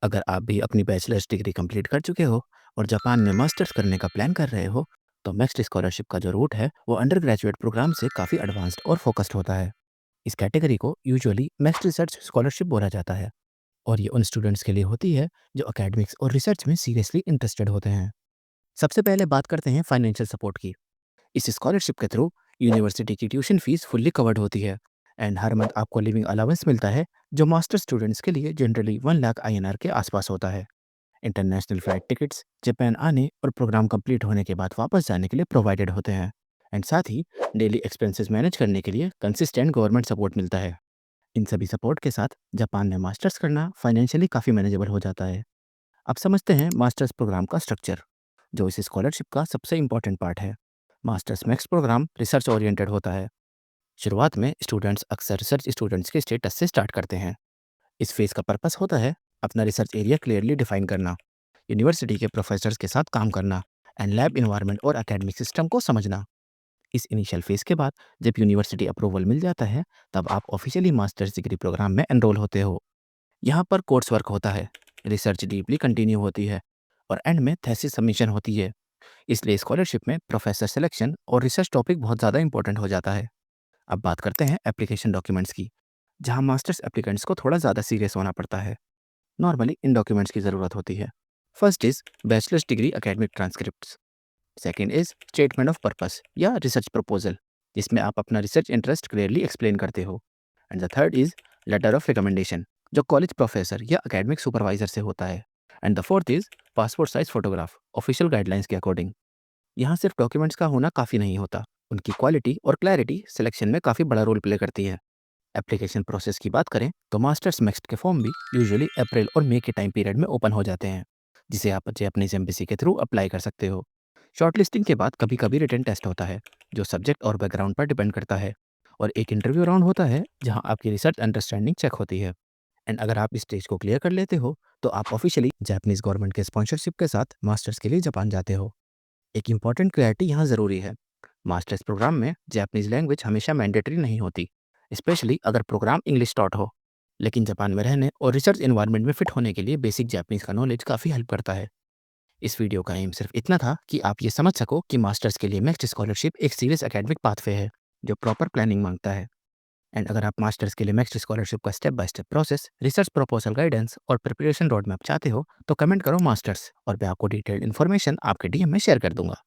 अगर आप भी अपनी बैचलर्स डिग्री कंप्लीट कर चुके हो और जापान में मास्टर्स करने का प्लान कर रहे हो, तो नेक्स्ट स्कॉलरशिप का जो रूट है वो अंडर ग्रेजुएट प्रोग्राम से काफ़ी एडवांस्ड और फोकस्ड होता है। इस कैटेगरी को यूजुअली नेक्स्ट रिसर्च स्कॉलरशिप बोला जाता है और ये उन स्टूडेंट्स के लिए होती है जो एकेडमिक्स और रिसर्च में सीरियसली इंटरेस्टेड होते हैं। सबसे पहले बात करते हैं फाइनेंशियल सपोर्ट की। इस स्कॉलरशिप के थ्रू यूनिवर्सिटी की ट्यूशन फीस फुल्ली कवर्ड होती है एंड हर मंथ आपको लिविंग अलाउंस मिलता है, जो मास्टर स्टूडेंट्स के लिए जनरली 1 लाख INR के आसपास होता है। इंटरनेशनल फ्लाइट टिकट्स जापान आने और प्रोग्राम कंप्लीट होने के बाद वापस जाने के लिए प्रोवाइडेड होते हैं एंड साथ ही डेली एक्सपेंसेस मैनेज करने के लिए कंसिस्टेंट गवर्नमेंट सपोर्ट मिलता है। इन सभी सपोर्ट के साथ जापान में मास्टर्स करना फाइनेंशियली काफ़ी मैनेजेबल हो जाता है। अब समझते हैं मास्टर्स प्रोग्राम का स्ट्रक्चर, जो इस स्कॉलरशिप का सबसे इंपॉर्टेंट पार्ट है। मास्टर्स मैक्स प्रोग्राम रिसर्च ओरिएंटेड होता है। शुरुआत में स्टूडेंट्स अक्सर रिसर्च स्टूडेंट्स के स्टेटस से स्टार्ट करते हैं। इस फेज़ का पर्पस होता है अपना रिसर्च एरिया क्लियरली डिफाइन करना, यूनिवर्सिटी के प्रोफेसर्स के साथ काम करना एंड लैब इन्वायरमेंट और एकेडमिक सिस्टम को समझना। इस इनिशियल फेज़ के बाद जब यूनिवर्सिटी अप्रूवल मिल जाता है, तब आप ऑफिशियली मास्टर्स डिग्री प्रोग्राम में एनरोल होते हो। यहाँ पर कोर्स वर्क होता है, रिसर्च डीपली कंटिन्यू होती है और एंड में थेसिस सबमिशन होती है। इसलिए स्कॉलरशिप में प्रोफेसर सिलेक्शन और रिसर्च टॉपिक बहुत ज़्यादा इंपॉर्टेंट हो जाता है। अब बात करते हैं एप्लीकेशन डॉक्यूमेंट्स की, जहाँ मास्टर्स एप्लीकेंट्स को थोड़ा ज़्यादा सीरियस होना पड़ता है। नॉर्मली इन डॉक्यूमेंट्स की ज़रूरत होती है। First is bachelors degree academic transcripts. Second is statement of purpose या रिसर्च प्रपोजल, जिसमें आप अपना रिसर्च इंटरेस्ट क्लियरली एक्सप्लेन करते हो। And the third is letter of recommendation, जो कॉलेज प्रोफेसर या एकेडमिक सुपरवाइजर से होता है। And the fourth is passport size photograph official guidelines के अकॉर्डिंग। यहाँ सिर्फ डॉक्यूमेंट्स का होना काफ़ी नहीं होता, उनकी क्वालिटी और क्लैरिटी सिलेक्शन में काफ़ी बड़ा रोल प्ले करती है। एप्लीकेशन प्रोसेस की बात करें तो मास्टर्स नेक्स्ट के फॉर्म भी यूजुअली अप्रैल और मई के टाइम पीरियड में ओपन हो जाते हैं, जिसे आप जापानीज एम्बेसी के थ्रू अप्लाई कर सकते हो। शॉर्टलिस्टिंग के बाद कभी कभी रिटन टेस्ट होता है, जो सब्जेक्ट और बैकग्राउंड पर डिपेंड करता है, और एक इंटरव्यू राउंड होता है जहां आपकी रिसर्च अंडरस्टैंडिंग चेक होती है। एंड अगर आप इस स्टेज को क्लियर कर लेते हो, तो आप ऑफिशियली जापानीज गवर्नमेंट के स्पॉन्सरशिप के साथ मास्टर्स के लिए जापान जाते हो। एक इंपॉर्टेंट क्लैरिटी यहाँ ज़रूरी है, मास्टर्स प्रोग्राम में जापानीज लैंग्वेज हमेशा मैंडेटरी नहीं होती, स्पेशली अगर प्रोग्राम इंग्लिश टॉट हो। लेकिन जापान में रहने और रिसर्च एनवायरनमेंट में फिट होने के लिए बेसिक जापानीज का नॉलेज काफ़ी हेल्प करता है। इस वीडियो का एम सिर्फ इतना था कि आप ये समझ सको कि मास्टर्स के लिए नेक्स्ट स्कॉलरशिप एक सीरियस एकेडमिक पाथवे है, जो प्रॉपर प्लानिंग मांगता है। एंड अगर आप मास्टर्स के लिए नेक्स्ट स्कॉलरशिप का step by step process, research proposal guidance और प्रिपरेशन रोड मैप चाहते हो, तो कमेंट करो मास्टर्स और मैं आपको डिटेल्ड इन्फॉर्मेशन आपके DM में शेयर कर दूंगा।